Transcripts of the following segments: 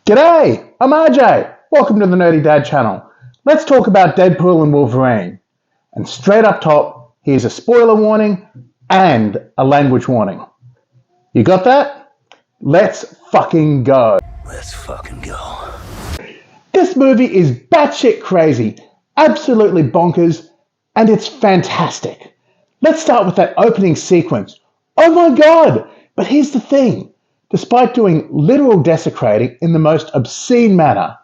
G'day, I'm RJ. Welcome to the Nerdy Dad channel. Let's talk about Deadpool and Wolverine. And straight up top, here's a spoiler warning and a language warning. You got that? Let's fucking go. Let's fucking go. This movie is batshit crazy, absolutely bonkers, and it's fantastic. Let's start with that opening sequence. Oh my god! But here's the thing. Despite doing literal desecrating in the most obscene manner,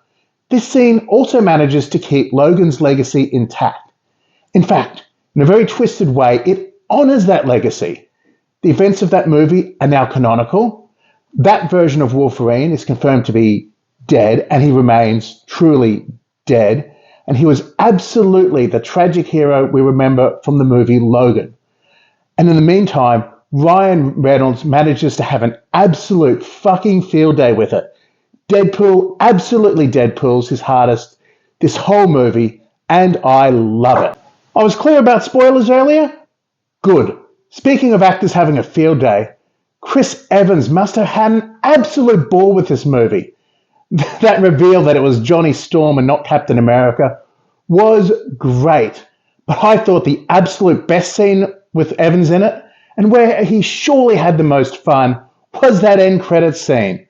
this scene also manages to keep Logan's legacy intact. In fact, in a very twisted way, it honors that legacy. The events of that movie are now canonical. That version of Wolverine is confirmed to be dead, and he remains truly dead. And he was absolutely the tragic hero we remember from the movie Logan. And in the meantime, Ryan Reynolds manages to have an absolute fucking field day with it. Deadpool absolutely Deadpools his hardest this whole movie, and I love it. I was clear about spoilers earlier? Good. Speaking of actors having a field day, Chris Evans must have had an absolute ball with this movie. That reveal that it was Johnny Storm and not Captain America was great. But I thought the absolute best scene with Evans in it, and where he surely had the most fun, was that end credits scene.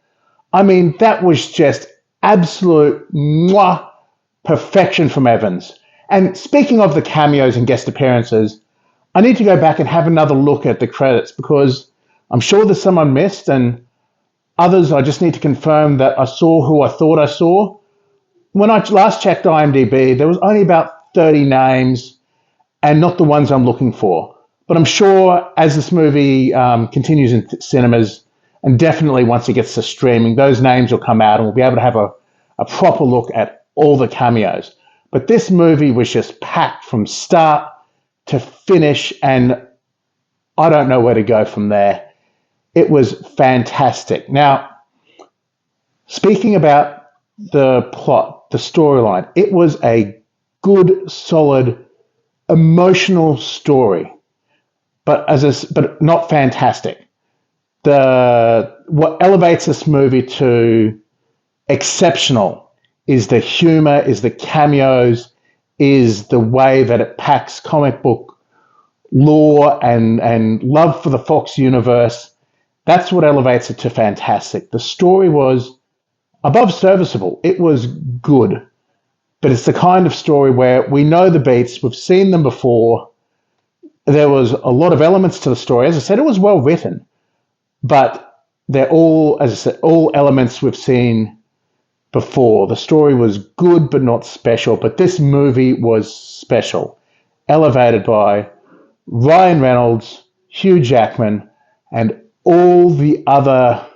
I mean, that was just absolute perfection from Evans. And speaking of the cameos and guest appearances, I need to go back and have another look at the credits because I'm sure there's some I missed, and others I just need to confirm that I saw who I thought I saw. When I last checked IMDb, there was only about 30 names and not the ones I'm looking for. But I'm sure as this movie continues in cinemas, and definitely once it gets to streaming, those names will come out and we'll be able to have a proper look at all the cameos. But this movie was just packed from start to finish, and I don't know where to go from there. It was fantastic. Now, speaking about the plot, the storyline, it was a good, solid, emotional story. But not fantastic. What elevates this movie to exceptional is the humor, is the cameos, is the way that it packs comic book lore and love for the Fox universe. That's what elevates it to fantastic. The story was above serviceable. It was good. But it's the kind of story where we know the beats, we've seen them before. There was a lot of elements to the story. As I said, it was well written, but they're all, as I said, all elements we've seen before. The story was good, but not special. But this movie was special, elevated by Ryan Reynolds, Hugh Jackman, and all the other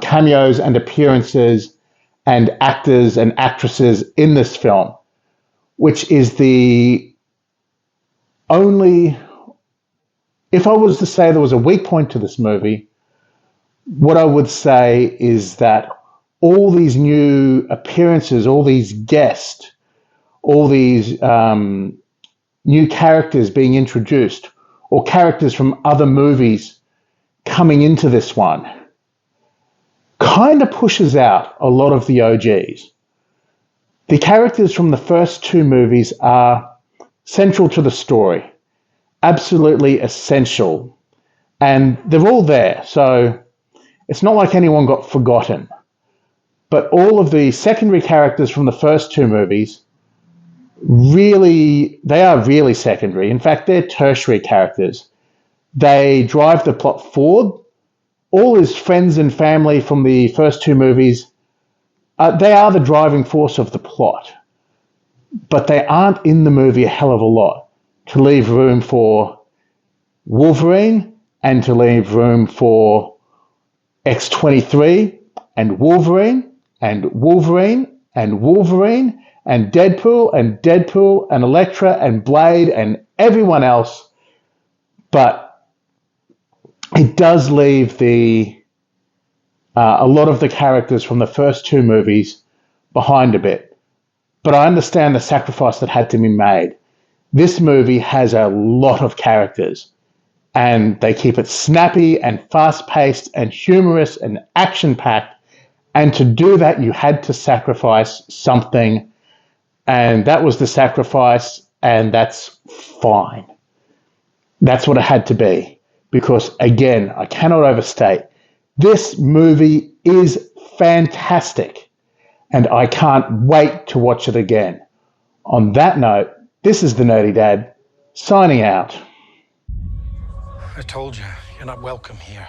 cameos and appearances and actors and actresses in this film, which is the only, if I was to say there was a weak point to this movie, what I would say is that all these new appearances, all these guests, all these new characters being introduced, or characters from other movies coming into this one, kind of pushes out a lot of the OGs. The characters from the first two movies are central to the story, absolutely essential, and they're all there, so it's not like anyone got forgotten. But all of the secondary characters from the first two movies, they are really secondary. In fact, they're tertiary characters. They drive the plot forward. All his friends and family from the first two movies, they are the driving force of the plot. But they aren't in the movie a hell of a lot to leave room for Wolverine and to leave room for X-23 and Wolverine and Wolverine and Wolverine and Deadpool and Elektra and Blade and everyone else. But it does leave a lot of the characters from the first two movies behind a bit. But I understand the sacrifice that had to be made. This movie has a lot of characters, and they keep it snappy and fast-paced and humorous and action-packed And to do that, you had to sacrifice something, and that was the sacrifice, and that's fine. That's what it had to be. Because, again, I cannot overstate, this movie is fantastic, and I can't wait to watch it again. On that note, this is the Nerdy Dad, signing out. I told you, you're not welcome here.